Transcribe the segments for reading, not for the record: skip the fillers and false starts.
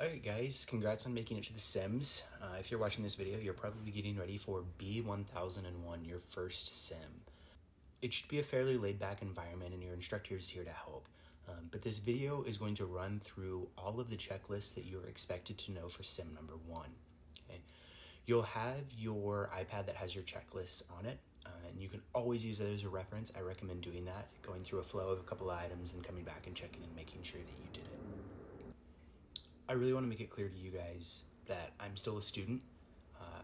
Alright guys, congrats on making it to the sims. If you're watching this video, you're probably getting ready for B1001, your first sim. It should be a fairly laid-back environment and your instructor is here to help. But this video is going to run through all of the checklists that you're expected to know for sim number 1. Okay? You'll have your iPad that has your checklists on it, and you can always use it as a reference. I recommend doing that, going through a flow of a couple of items and coming back and checking and making sure that you did it. I really want to make it clear to you guys that I'm still a student.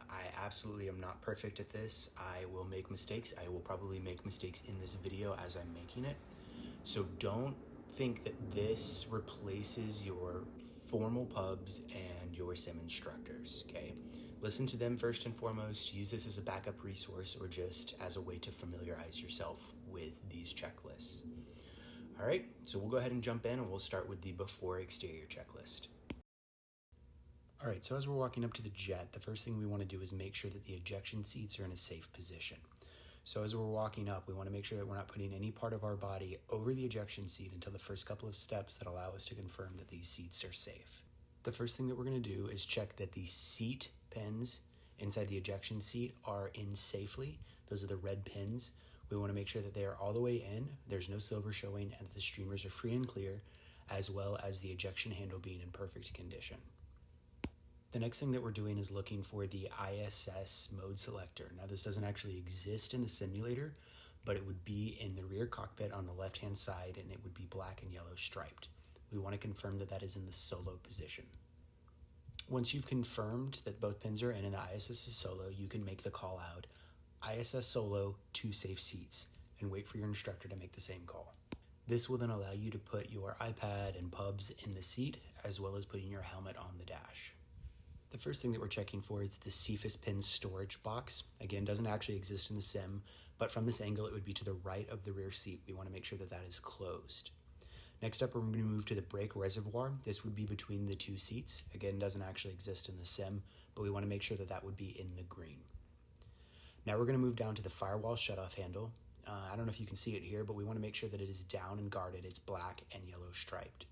I absolutely am not perfect at this. I will make mistakes. I will probably make mistakes in this video as I'm making it. So don't think that this replaces your formal pubs and your sim instructors, okay? Listen to them first and foremost. Use this as a backup resource or just as a way to familiarize yourself with these checklists. All right, so we'll go ahead and jump in and we'll start with the before exterior checklist. All right, so as we're walking up to the jet, the first thing we want to do is make sure that the ejection seats are in a safe position. So as we're walking up, we want to make sure that we're not putting any part of our body over the ejection seat until the first couple of steps that allow us to confirm that these seats are safe. The first thing that we're going to do is check that the seat pins inside the ejection seat are in safely. Those are the red pins. We want to make sure that they are all the way in, there's no silver showing, and that the streamers are free and clear, as well as the ejection handle being in perfect condition. The next thing that we're doing is looking for the ISS mode selector. Now this doesn't actually exist in the simulator, but it would be in the rear cockpit on the left-hand side and it would be black and yellow striped. We want to confirm that that is in the solo position. Once you've confirmed that both pins are in and the ISS is solo, you can make the call out, ISS solo, 2 safe seats, and wait for your instructor to make the same call. This will then allow you to put your iPad and pubs in the seat, as well as putting your helmet on the dash. The first thing that we're checking for is the CSIs pin storage box. Again, doesn't actually exist in the sim, but from this angle, it would be to the right of the rear seat. We want to make sure that that is closed. Next up, we're going to move to the brake reservoir. This would be between the 2 seats. Again, doesn't actually exist in the sim, but we want to make sure that that would be in the green. Now we're going to move down to the firewall shutoff handle. I don't know if you can see it here, but we want to make sure that it is down and guarded. It's black and yellow striped.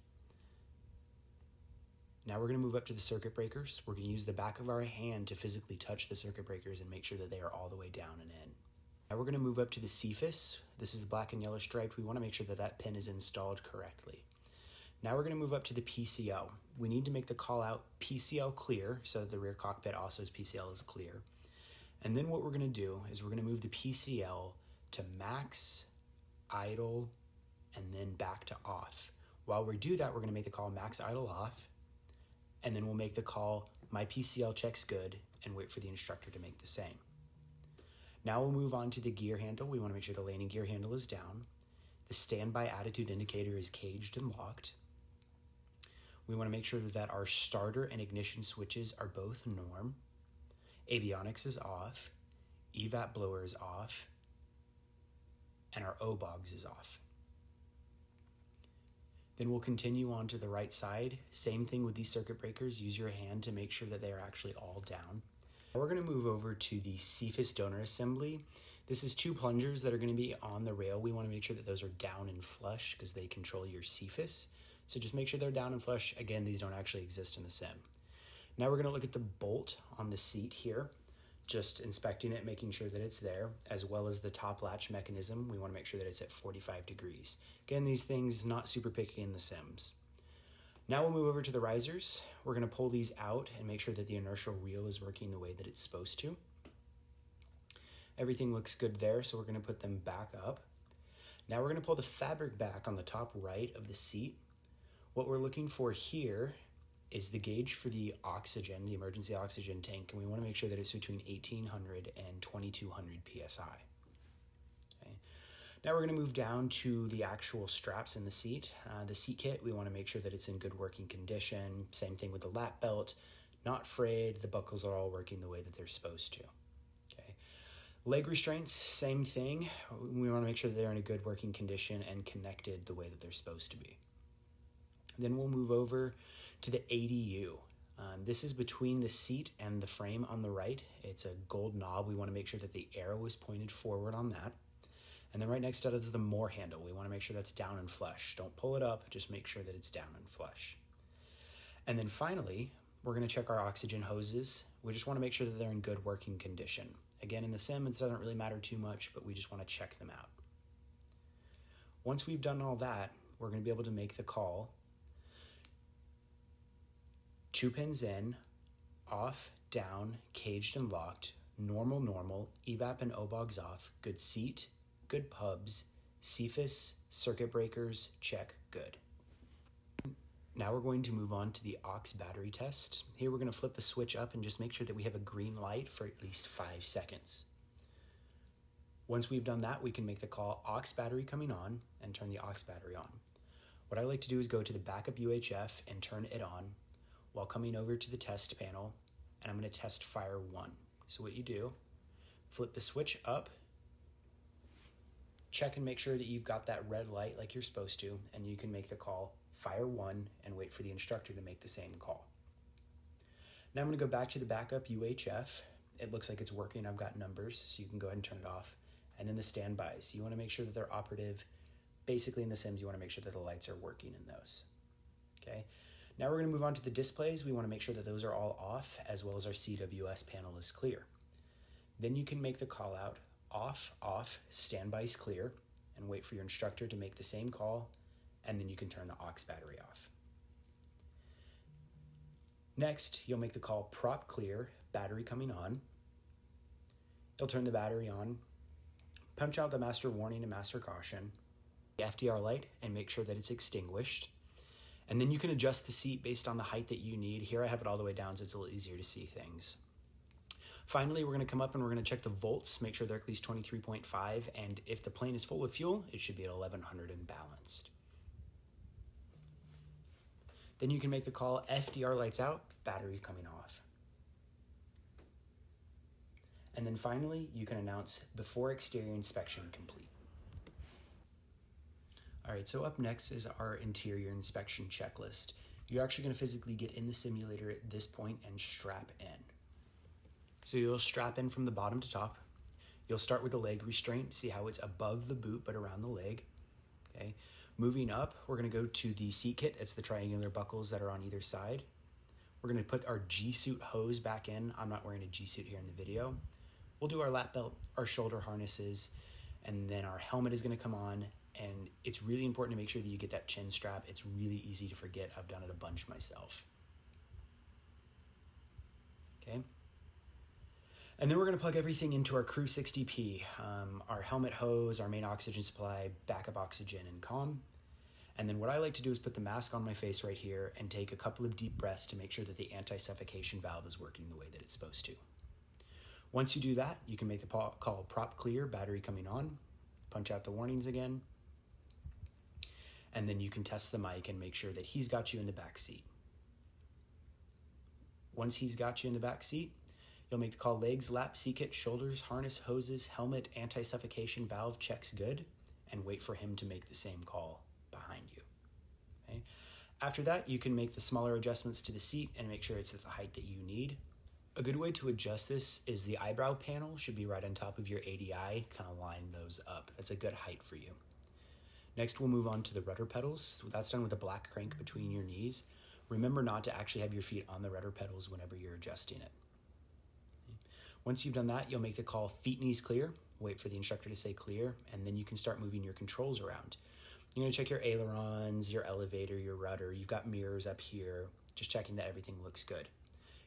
Now we're going to move up to the circuit breakers. We're going to use the back of our hand to physically touch the circuit breakers and make sure that they are all the way down and in. Now we're going to move up to the CSIs. This is the black and yellow striped. We want to make sure that that pin is installed correctly. Now we're going to move up to the PCL. We need to make the call out PCL clear so that the rear cockpit also says PCL is clear. And then what we're going to do is we're going to move the PCL to max, idle, and then back to off. While we do that, we're going to make the call max idle off, and then we'll make the call, my PCL checks good, and wait for the instructor to make the same. Now we'll move on to the gear handle. We want to make sure the landing gear handle is down. The standby attitude indicator is caged and locked. We want to make sure that our starter and ignition switches are both norm. Avionics is off. EVAP blower is off. And our O-bogs is off. Then we'll continue on to the right side. Same thing with these circuit breakers. Use your hand to make sure that they are actually all down. We're going to move over to the CSIs donor assembly. This is 2 plungers that are going to be on the rail. We want to make sure that those are down and flush because they control your CSIs. So just make sure they're down and flush. Again, these don't actually exist in the sim. Now we're going to look at the bolt on the seat here. Just inspecting it, making sure that it's there, as well as the top latch mechanism. We want to make sure that it's at 45 degrees. Again, these things not super picky in the sims. Now we'll move over to the risers. We're going to pull these out and make sure that the inertial reel is working the way that it's supposed to. Everything looks good there, so we're going to put them back up. Now we're going to pull the fabric back on the top right of the seat. What we're looking for here is the gauge for the oxygen, the emergency oxygen tank, and we want to make sure that it's between 1800 and 2200 PSI. Okay. Now we're going to move down to the actual straps in the seat. The seat kit, we want to make sure that it's in good working condition. Same thing with the lap belt, not frayed. The buckles are all working the way that they're supposed to. Okay. Leg restraints, same thing. We want to make sure that they're in a good working condition and connected the way that they're supposed to be. Then we'll move over to the ADU. This is between the seat and the frame on the right. It's a gold knob. We want to make sure that the arrow is pointed forward on that. And then right next to it is the more handle. We want to make sure that's down and flush. Don't pull it up, just make sure that it's down and flush. And then finally, we're going to check our oxygen hoses. We just want to make sure that they're in good working condition. Again, in the sim, it doesn't really matter too much, but we just want to check them out. Once we've done all that, we're going to be able to make the call. 2 pins in, off, down, caged and locked, normal, normal, evap and OBOGs off, good seat, good pubs, CFIS, circuit breakers, check, good. Now we're going to move on to the aux battery test. Here we're going to flip the switch up and just make sure that we have a green light for at least 5 seconds. Once we've done that, we can make the call aux battery coming on and turn the aux battery on. What I like to do is go to the backup UHF and turn it on while coming over to the test panel, and I'm going to test fire 1. So what you do, flip the switch up, check and make sure that you've got that red light like you're supposed to, and you can make the call fire 1 and wait for the instructor to make the same call. Now I'm going to go back to the backup UHF. It looks like it's working. I've got numbers, so you can go ahead and turn it off. And then the standbys. You want to make sure that they're operative. Basically in the sims, you want to make sure that the lights are working in those. Okay. Now we're going to move on to the displays. We want to make sure that those are all off, as well as our CWS panel is clear. Then you can make the call out off, off, standbys clear, and wait for your instructor to make the same call, and then you can turn the aux battery off. Next, you'll make the call prop clear, battery coming on. You'll turn the battery on, punch out the master warning and master caution, the FDR light, and make sure that it's extinguished. And then you can adjust the seat based on the height that you need. Here I have it all the way down so it's a little easier to see things. Finally, we're going to come up and we're going to check the volts, make sure they're at least 23.5, and if the plane is full of fuel, it should be at 1100 and balanced. Then you can make the call FDR lights out, battery coming off. And then finally, you can announce before exterior inspection complete. All right, so up next is our interior inspection checklist. You're actually going to physically get in the simulator at this point and strap in. So you'll strap in from the bottom to top. You'll start with the leg restraint, see how it's above the boot but around the leg. Okay. Moving up, we're going to go to the seat kit. It's the triangular buckles that are on either side. We're going to put our G-suit hose back in. I'm not wearing a G-suit here in the video. We'll do our lap belt, our shoulder harnesses, and then our helmet is going to come on. And it's really important to make sure that you get that chin strap. It's really easy to forget. I've done it a bunch myself. Okay. And then we're going to plug everything into our Crew 60P, our helmet hose, our main oxygen supply, backup oxygen, and comm. And then what I like to do is put the mask on my face right here and take a couple of deep breaths to make sure that the anti-suffocation valve is working the way that it's supposed to. Once you do that, you can make the call prop clear, battery coming on, punch out the warnings again, and then you can test the mic and make sure that he's got you in the back seat. Once he's got you in the back seat, you'll make the call legs, lap, seat kit, shoulders, harness, hoses, helmet, anti-suffocation valve checks good, and wait for him to make the same call behind you. Okay? After that, you can make the smaller adjustments to the seat and make sure it's at the height that you need. A good way to adjust this is the eyebrow panel should be right on top of your ADI, kind of line those up. That's a good height for you. Next, we'll move on to the rudder pedals. That's done with a black crank between your knees. Remember not to actually have your feet on the rudder pedals whenever you're adjusting it. Once you've done that, you'll make the call feet, knees clear, wait for the instructor to say clear, and then you can start moving your controls around. You're going to check your ailerons, your elevator, your rudder. You've got mirrors up here, just checking that everything looks good.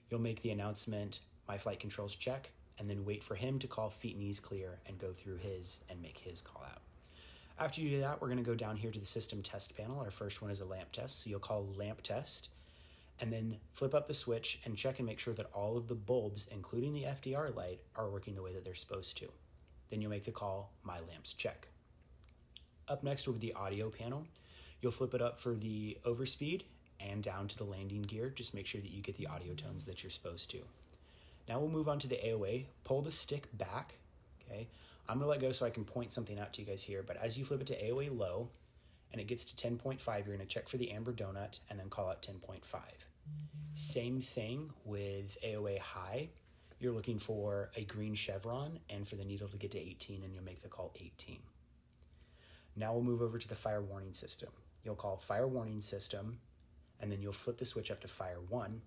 You'll make the announcement, my flight controls check, and then wait for him to call feet, knees clear and go through his and make his call out. After you do that, we're going to go down here to the system test panel. Our first one is a lamp test, so you'll call lamp test, and then flip up the switch and check and make sure that all of the bulbs, including the FDR light, are working the way that they're supposed to. Then you'll make the call, my lamps check. Up next will be the audio panel. You'll flip it up for the overspeed and down to the landing gear. Just make sure that you get the audio tones that you're supposed to. Now we'll move on to the AOA. Pull the stick back, okay? I'm going to let go so I can point something out to you guys here, but as you flip it to AOA low and it gets to 10.5, you're going to check for the amber donut and then call out 10.5. Same thing with AOA high. You're looking for a green chevron and for the needle to get to 18, and you'll make the call 18. Now we'll move over to the fire warning system. You'll call fire warning system and then you'll flip the switch up to fire 1,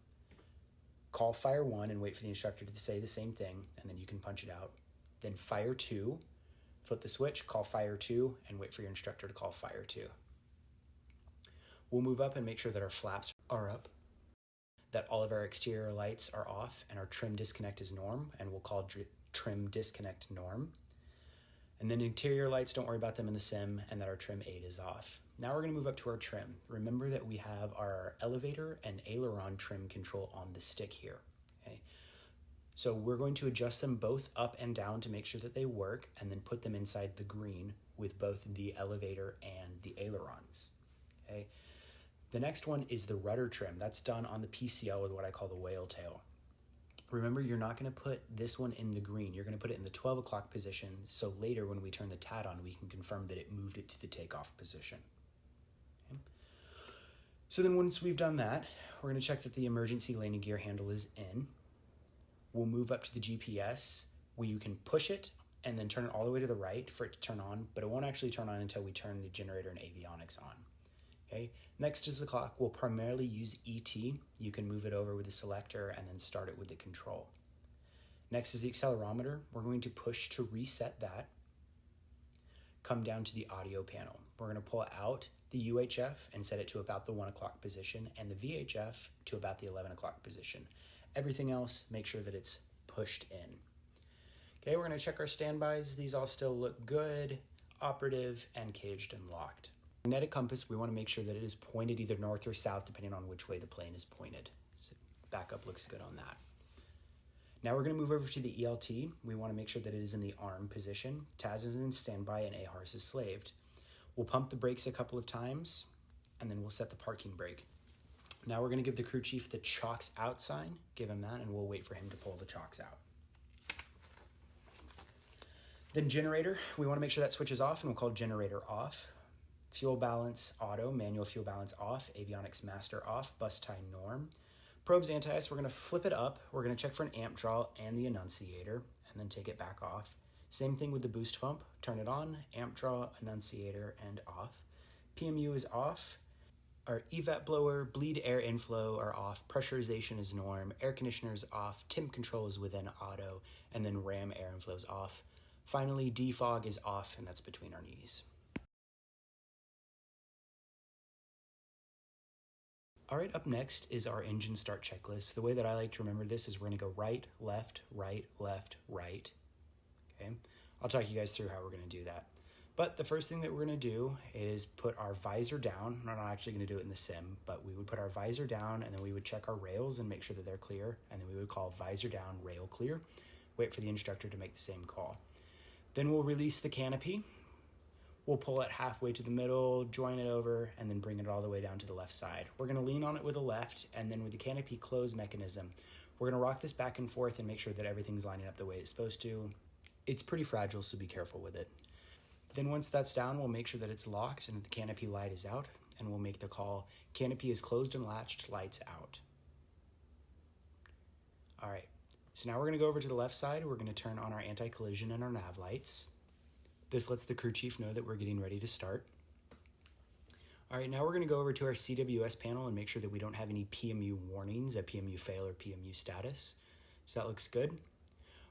call fire 1 and wait for the instructor to say the same thing, and then you can punch it out. Then fire 2, flip the switch, call fire 2, and wait for your instructor to call fire 2. We'll move up and make sure that our flaps are up, that all of our exterior lights are off, and our trim disconnect is norm, and we'll call trim disconnect norm. And then interior lights, don't worry about them in the sim, and that our trim 8 is off. Now we're gonna move up to our trim. Remember that we have our elevator and aileron trim control on the stick here, okay? So we're going to adjust them both up and down to make sure that they work, and then put them inside the green with both the elevator and the ailerons, okay? The next one is the rudder trim. That's done on the PCL with what I call the whale tail. Remember, you're not gonna put this one in the green. You're gonna put it in the 12 o'clock position, so later when we turn the TAD on, we can confirm that it moved it to the takeoff position. Okay. So then once we've done that, we're gonna check that the emergency landing gear handle is in. We'll move up to the GPS, where you can push it and then turn it all the way to the right for it to turn on, but it won't actually turn on until we turn the generator and avionics on. Okay. Next is the clock. We'll primarily use ET. You can move it over with the selector and then start it with the control. Next is the accelerometer. We're going to push to reset that. Come down to the audio panel. We're going to pull out the UHF and set it to about the 1 o'clock position, and the VHF to about the 11 o'clock position. Everything else, make sure that it's pushed in. Okay, we're going to check our standbys. These all still look good, operative, and caged and locked. Magnetic compass, we want to make sure that it is pointed either north or south depending on which way the plane is pointed. So backup looks good on that. Now we're going to move over to the ELT. We want to make sure that it is in the arm position. TAS is in standby and AHRS is slaved. We'll pump the brakes a couple of times and then we'll set the parking brake. Now we're going to give the crew chief the chocks out sign. Give him that and we'll wait for him to pull the chocks out. Then generator, we want to make sure that switch is off and we'll call generator off. Fuel balance auto, manual fuel balance off, avionics master off, bus tie norm. Probes anti-ice, we're gonna flip it up. We're gonna check for an amp draw and the annunciator and then take it back off. Same thing with the boost pump, turn it on, amp draw, annunciator, and off. PMU is off. Our evap blower, bleed air inflow are off, pressurization is norm, air conditioner is off, temp control is within auto, and then RAM air inflow is off. Finally, defog is off, and that's between our knees. All right, up next is our engine start checklist. The way that I like to remember this is we're gonna go right, left, right, left, right, okay? I'll talk you guys through how we're gonna do that. But the first thing that we're gonna do is put our visor down. We're not actually gonna do it in the sim, but we would put our visor down and then we would check our rails and make sure that they're clear. And then we would call visor down, rail clear. Wait for the instructor to make the same call. Then we'll release the canopy. We'll pull it halfway to the middle, join it over, and then bring it all the way down to the left side. We're gonna lean on it with the left, and then with the canopy close mechanism, we're gonna rock this back and forth and make sure that everything's lining up the way it's supposed to. It's pretty fragile, so be careful with it. Then once that's down, we'll make sure that it's locked and that the canopy light is out, and we'll make the call, canopy is closed and latched, lights out. All right, so now we're gonna go over to the left side. We're gonna turn on our anti-collision and our nav lights. This lets the crew chief know that we're getting ready to start. All right, now we're gonna go over to our CWS panel and make sure that we don't have any PMU warnings, a PMU fail or PMU status. So that looks good.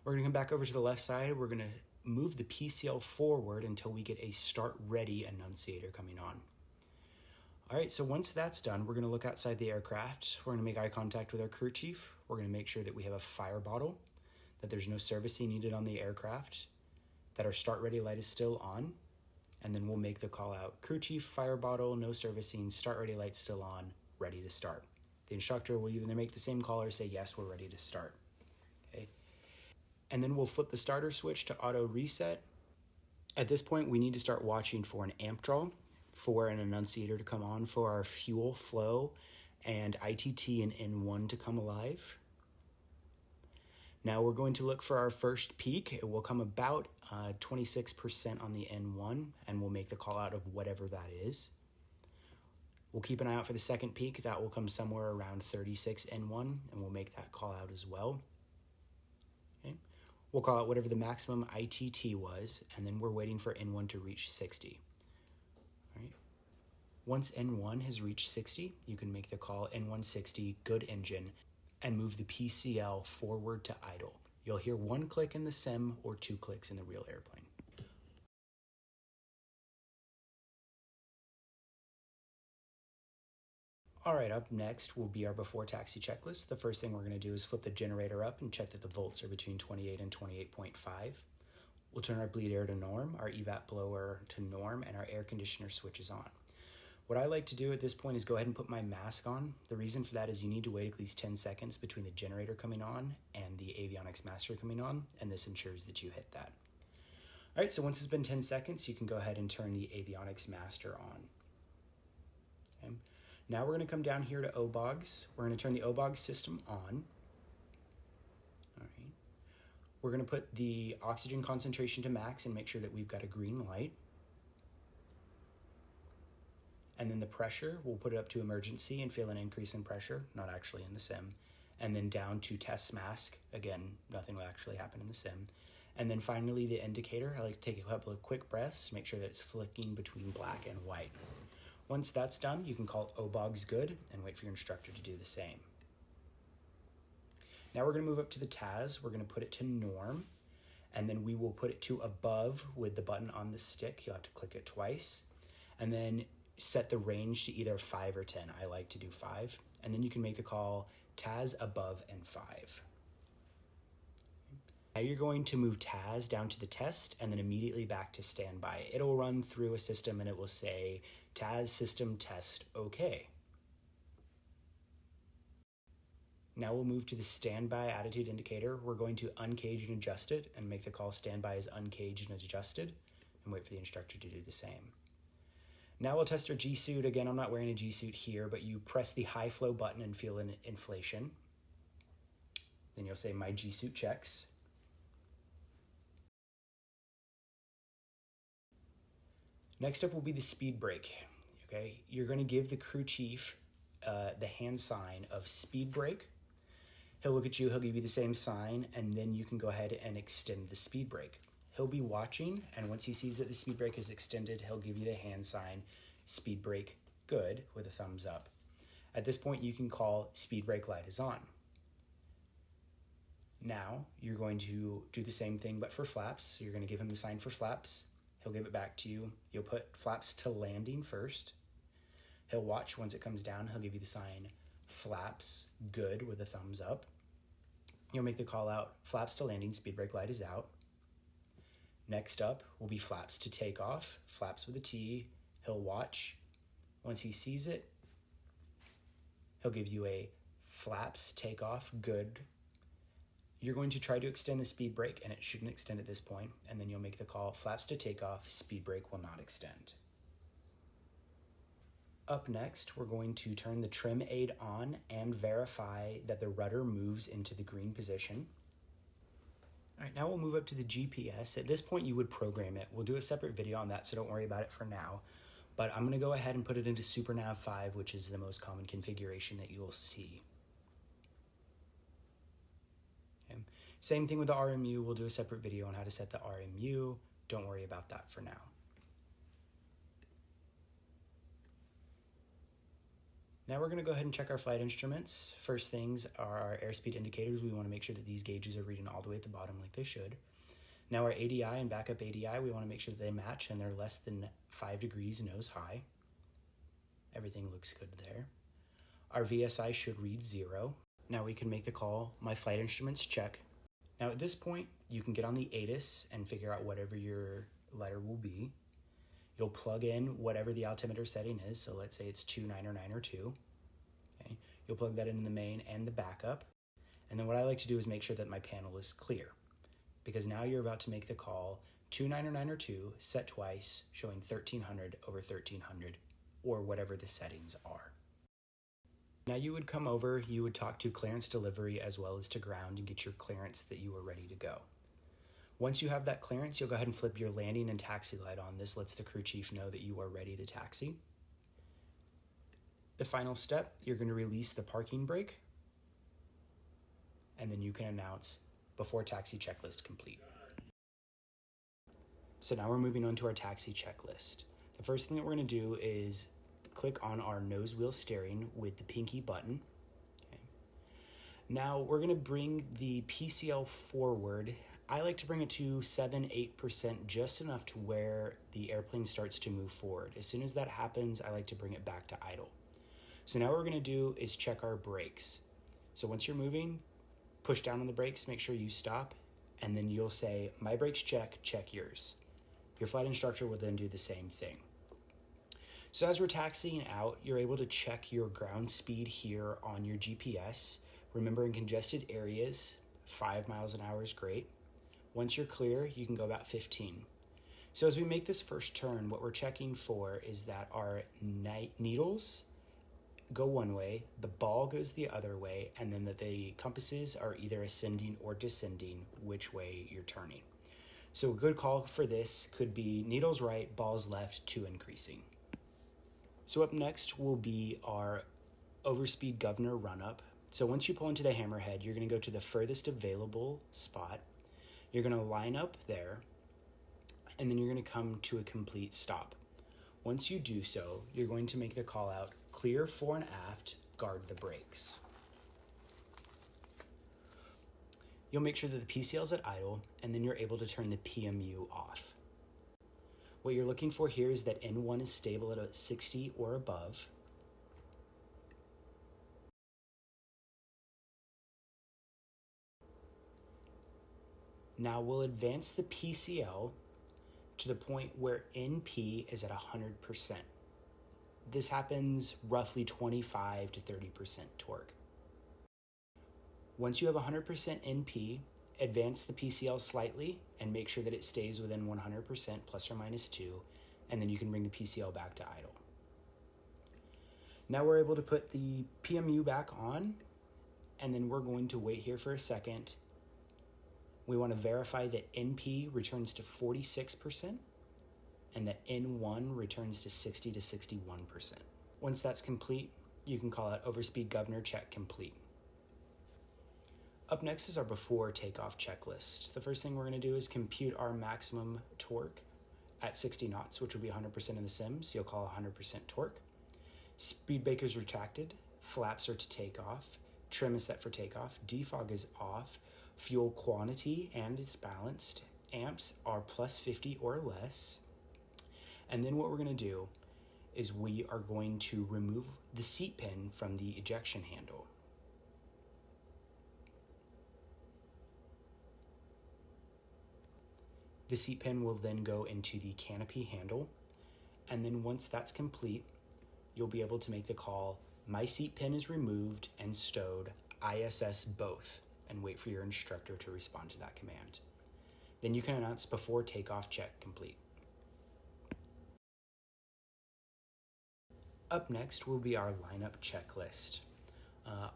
We're gonna come back over to the left side. We're gonna move the PCL forward until we get a start ready annunciator coming on. All right, so once that's done, we're gonna look outside the aircraft. We're gonna make eye contact with our crew chief. We're gonna make sure that we have a fire bottle, that there's no servicing needed on the aircraft, that our start ready light is still on, and then we'll make the call out. Crew chief, fire bottle, no servicing, start ready light still on, ready to start. The instructor will either make the same call or say, yes, we're ready to start, okay? And then we'll flip the starter switch to auto reset. At this point, we need to start watching for an amp draw, for an annunciator to come on, for our fuel flow and ITT and N1 to come alive. Now we're going to look for our first peak. It will come about 26% on the N1, and we'll make the call out of whatever that is. We'll keep an eye out for the second peak. That will come somewhere around 36 N1, and we'll make that call out as well. Okay. We'll call out whatever the maximum ITT was, and then we're waiting for N1 to reach 60. All right. Once N1 has reached 60, you can make the call N160, good engine, and move the PCL forward to idle. You'll hear one click in the sim or two clicks in the real airplane. All right, up next will be our before taxi checklist. The first thing we're going to do is flip the generator up and check that the volts are between 28 and 28.5. We'll turn our bleed air to norm, our evap blower to norm, and our air conditioner switch is on. What I like to do at this point is go ahead and put my mask on. The reason for that is you need to wait at least 10 seconds between the generator coming on and the avionics master coming on, and this ensures that you hit that. All right, so once it's been 10 seconds, you can go ahead and turn the avionics master on. Okay. Now we're going to come down here to OBOGs. We're going to turn the OBOG system on. All right. We're going to put the oxygen concentration to max and make sure that we've got a green light. And then the pressure, we'll put it up to emergency and feel an increase in pressure, not actually in the sim. And then down to test mask. Again, nothing will actually happen in the sim. And then finally the indicator, I like to take a couple of quick breaths, make sure that it's flicking between black and white. Once that's done, you can call OBOGs good and wait for your instructor to do the same. Now we're going to move up to the TAS. We're going to put it to norm, and then we will put it to above with the button on the stick. You'll have to click it twice, and then set the range to either 5 or 10. I like to do 5, and then you can make the call TAS above and 5. Now you're going to move TAS down to the test and then immediately back to standby. It'll run through a system and it will say TAS system test okay. Now we'll move to the standby attitude indicator. We're going to uncage and adjust it and make the call standby as uncaged and adjusted and wait for the instructor to do the same. Now we'll test our G-suit. Again, I'm not wearing a G-suit here, but you press the high flow button and feel an inflation. Then you'll say my G-suit checks. Next up will be the speed brake. Okay, you're going to give the crew chief the hand sign of speed brake. He'll look at you, he'll give you the same sign, and then you can go ahead and extend the speed brake. He'll be watching, and once he sees that the speed brake is extended, he'll give you the hand sign, speed brake good, with a thumbs up. At this point, you can call speed brake light is on. Now, you're going to do the same thing, but for flaps. You're going to give him the sign for flaps. He'll give it back to you. You'll put flaps to landing first. He'll watch. Once it comes down, he'll give you the sign flaps good with a thumbs up. You'll make the call out, flaps to landing, speed brake light is out. Next up will be flaps to takeoff, flaps with a T. He'll watch. Once he sees it, he'll give you a flaps takeoff good. You're going to try to extend the speed brake, and it shouldn't extend at this point, and then you'll make the call, flaps to takeoff, speed brake will not extend. Up next, we're going to turn the trim aid on and verify that the rudder moves into the green position. All right, now we'll move up to the GPS. At this point, you would program it. We'll do a separate video on that, so don't worry about it for now. But I'm going to go ahead and put it into SuperNav 5, which is the most common configuration that you will see. Okay. Same thing with the RMU. We'll do a separate video on how to set the RMU. Don't worry about that for now. Now we're going to go ahead and check our flight instruments. First things are our airspeed indicators. We want to make sure that these gauges are reading all the way at the bottom like they should. Now our ADI and backup ADI, we want to make sure that they match and they're less than 5 degrees nose high. Everything looks good there. Our VSI should read 0. Now we can make the call, my flight instruments check. Now at this point, you can get on the ATIS and figure out whatever your letter will be. You'll plug in whatever the altimeter setting is, so let's say it's 2, 9, or 9, or 2. Okay. You'll plug that in the main and the backup. And then what I like to do is make sure that my panel is clear, because now you're about to make the call 2, 9, or 9, or 2, set twice, showing 1300 over 1300, or whatever the settings are. Now you would come over, you would talk to clearance delivery as well as to ground and get your clearance that you are ready to go. Once you have that clearance, you'll go ahead and flip your landing and taxi light on. This lets the crew chief know that you are ready to taxi. The final step, you're going to release the parking brake, and then you can announce before taxi checklist complete. So now we're moving on to our taxi checklist. The first thing that we're going to do is click on our nose wheel steering with the pinky button. Okay. Now we're going to bring the PCL forward. I like to bring it to 7-8%, just enough to where the airplane starts to move forward. As soon as that happens, I like to bring it back to idle. So now what we're going to do is check our brakes. So once you're moving, push down on the brakes, make sure you stop, and then you'll say, my brakes check, check yours. Your flight instructor will then do the same thing. So as we're taxiing out, you're able to check your ground speed here on your GPS. Remember, in congested areas, 5 miles an hour is great. Once you're clear, you can go about 15. So as we make this first turn, what we're checking for is that our needles go one way, the ball goes the other way, and then that the compasses are either ascending or descending which way you're turning. So a good call for this could be needles right, balls left, to increasing. So up next will be our Overspeed Governor run-up. So once you pull into the hammerhead, you're going to go to the furthest available spot. You're going to line up there, and then you're going to come to a complete stop. Once you do so, you're going to make the call out, clear fore and aft, guard the brakes. You'll make sure that the PCL is at idle, and then you're able to turn the PMU off. What you're looking for here is that N1 is stable at a 60 or above. Now we'll advance the PCL to the point where NP is at 100%. This happens roughly 25 to 30% torque. Once you have 100% NP, advance the PCL slightly and make sure that it stays within 100% plus or minus 2, and then you can bring the PCL back to idle. Now we're able to put the PMU back on, and then we're going to wait here for a second. We want to verify that NP returns to 46% and that N1 returns to 60 to 61%. Once that's complete, you can call out Overspeed Governor check complete. Up next is our before takeoff checklist. The first thing we're going to do is compute our maximum torque at 60 knots, which will be 100% in the sim, so you'll call 100% torque. Speed breakers retracted, flaps are to take off, trim is set for takeoff, defog is off, fuel quantity and it's balanced, amps are plus 50 or less. And then what we're going to do is we are going to remove the seat pin from the ejection handle. The seat pin will then go into the canopy handle, and then once that's complete, you'll be able to make the call, my seat pin is removed and stowed, ISS both, and wait for your instructor to respond to that command. Then you can announce before takeoff check complete. Up next will be our lineup checklist.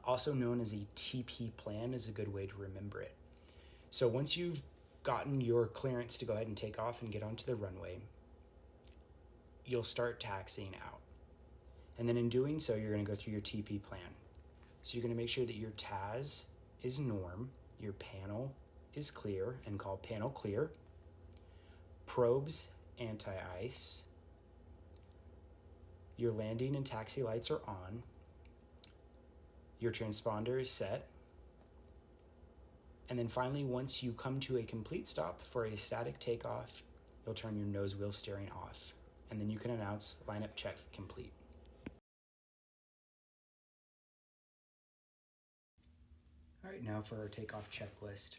Also known as a TP plan is a good way to remember it. So once you've gotten your clearance to go ahead and take off and get onto the runway, you'll start taxiing out. And then in doing so, you're going to go through your TP plan. So you're going to make sure that your TAS is norm, your panel is clear and call panel clear, probes anti-ice, your landing and taxi lights are on, your transponder is set, and then finally, once you come to a complete stop for a static takeoff, you'll turn your nose wheel steering off, and then you can announce lineup check complete. All right, now for our takeoff checklist.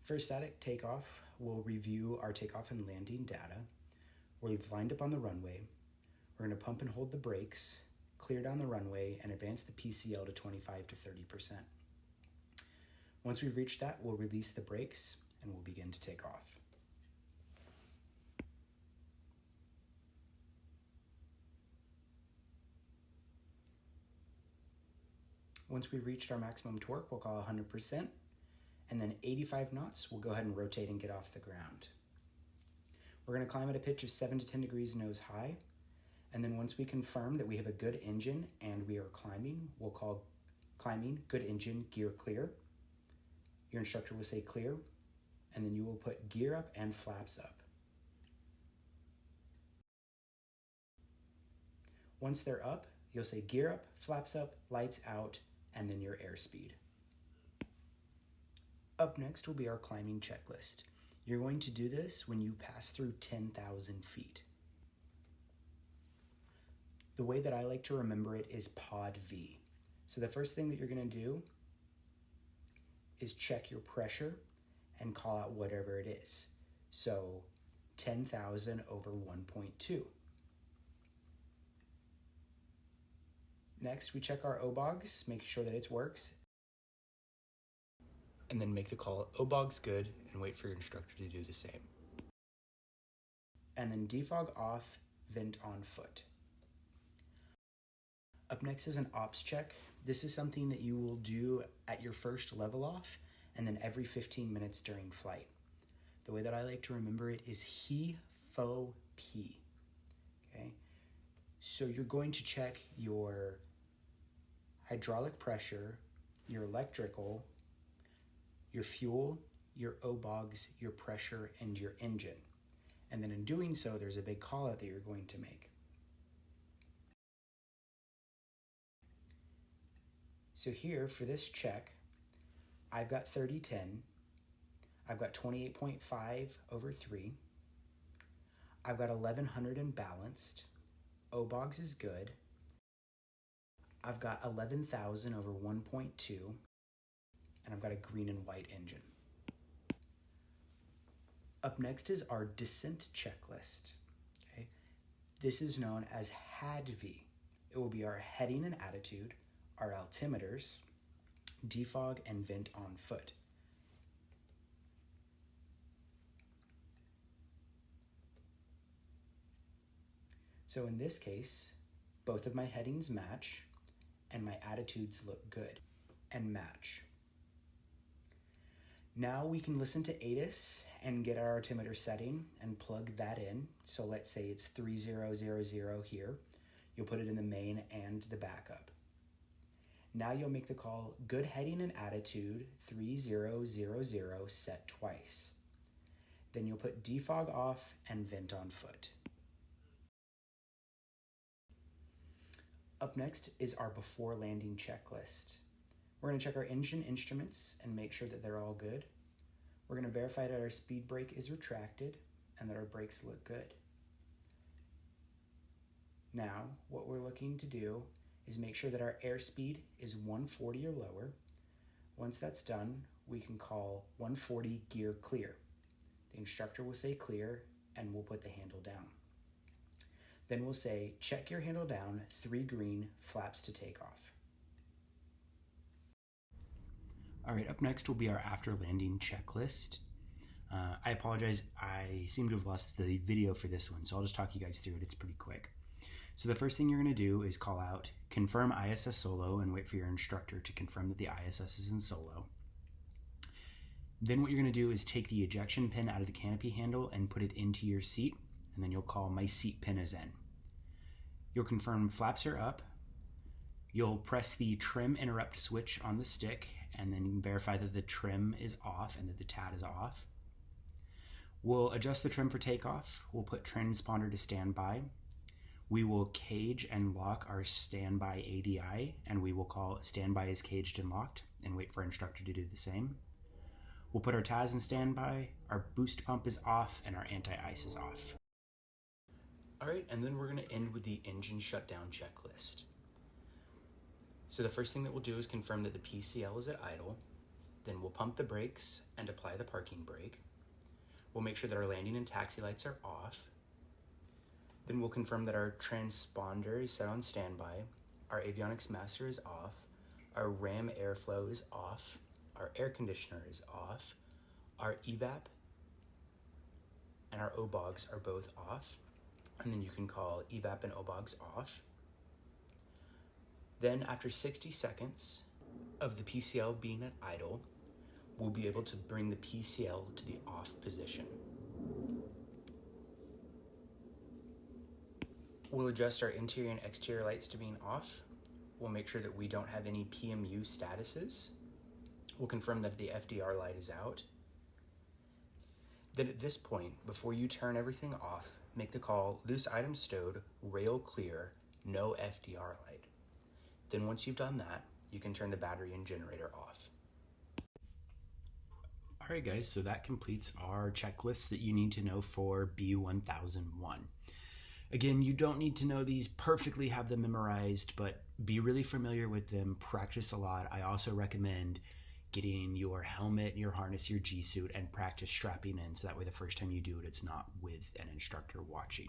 For static takeoff, we'll review our takeoff and landing data. We've lined up on the runway. We're going to pump and hold the brakes, clear down the runway, and advance the PCL to 25 to 30%. Once we've reached that, we'll release the brakes and we'll begin to take off. Once we've reached our maximum torque, we'll call 100%, and then 85 knots, we'll go ahead and rotate and get off the ground. We're going to climb at a pitch of 7 to 10 degrees nose high, and then once we confirm that we have a good engine and we are climbing, we'll call climbing good engine gear clear. Your instructor will say clear, and then you will put gear up and flaps up. Once they're up, you'll say gear up, flaps up, lights out, and then your airspeed. Up next will be our climbing checklist. You're going to do this when you pass through 10,000 feet. The way that I like to remember it is pod V. So the first thing that you're going to do is check your pressure and call out whatever it is. So 10,000 over 1.2. Next, we check our OBOGs, make sure that it works. And then make the call, OBOG's good, and wait for your instructor to do the same. And then defog off, vent on foot. Up next is an ops check. This is something that you will do at your first level off and then every 15 minutes during flight. The way that I like to remember it is he, fo, p. Okay? So you're going to check your hydraulic pressure, your electrical, your fuel, your OBOGs, your pressure, and your engine. And then in doing so, there's a big call out that you're going to make. So here for this check, I've got 30-10, I've got 28.5 over 3, I've got 1100 in balanced, OBOGs is good, I've got 11,000 over 1.2, and I've got a green and white engine. Up next is our descent checklist. Okay? This is known as HADV. It will be our heading and attitude, our altimeters, defog, and vent on foot. So in this case, both of my headings match, and my attitudes look good and match. Now we can listen to ATIS and get our altimeter setting and plug that in. So let's say it's 3000 here. You'll put it in the main and the backup. Now you'll make the call, good heading and attitude, 3000 set twice. Then you'll put defog off and vent on foot. Up next is our before landing checklist. We're going to check our engine instruments and make sure that they're all good. We're going to verify that our speed brake is retracted and that our brakes look good. Now, what we're looking to do is make sure that our airspeed is 140 or lower. Once that's done, we can call 140 gear clear. The instructor will say clear and we'll put the handle down. Then we'll say, check your handle down, 3 green, flaps to take off. All right, up next will be our after landing checklist. I apologize, I seem to have lost the video for this one, so I'll just talk you guys through it. It's pretty quick. So the first thing you're gonna do is call out, confirm ISS solo, and wait for your instructor to confirm that the ISS is in solo. Then what you're gonna do is take the ejection pin out of the canopy handle and put it into your seat, and then you'll call my seat pin is in. You'll confirm flaps are up. You'll press the trim interrupt switch on the stick, and then you can verify that the trim is off and that the TAD is off. We'll adjust the trim for takeoff. We'll put transponder to standby. We will cage and lock our standby ADI, and we will call standby is caged and locked, and wait for our instructor to do the same. We'll put our TAS in standby, our boost pump is off, and our anti-ice is off. All right, and then we're gonna end with the engine shutdown checklist. So the first thing that we'll do is confirm that the PCL is at idle. Then we'll pump the brakes and apply the parking brake. We'll make sure that our landing and taxi lights are off. Then we'll confirm that our transponder is set on standby, our avionics master is off, our RAM airflow is off, our air conditioner is off, our evap and our OBOGs are both off, and then you can call evap and OBOGs off. Then after 60 seconds of the PCL being at idle, we'll be able to bring the PCL to the off position. We'll adjust our interior and exterior lights to being off. We'll make sure that we don't have any PMU statuses. We'll confirm that the FDR light is out. Then at this point, before you turn everything off, make the call, loose items stowed, rail clear, no FDR light. Then once you've done that, you can turn the battery and generator off. Alright guys, so that completes our checklist that you need to know for B1001. Again, you don't need to know these perfectly, have them memorized, but be really familiar with them, practice a lot. I also recommend getting your helmet, your harness, your G-suit, and practice strapping in, so that way the first time you do it, it's not with an instructor watching.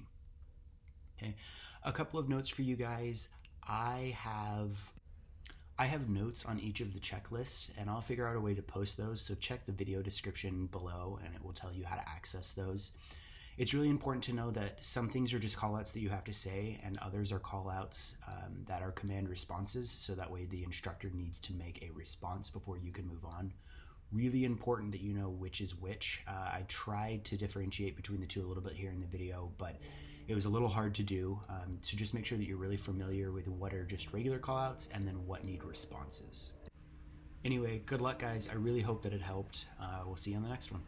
Okay, a couple of notes for you guys. I have notes on each of the checklists, and I'll figure out a way to post those, so check the video description below and it will tell you how to access those. It's really important to know that some things are just callouts that you have to say, and others are callouts that are command responses, so that way the instructor needs to make a response before you can move on. Really important that you know which is which. I tried to differentiate between the two a little bit here in the video, but it was a little hard to do. So just make sure that you're really familiar with what are just regular callouts and then what need responses. Anyway, good luck guys. I really hope that it helped. We'll see you on the next one.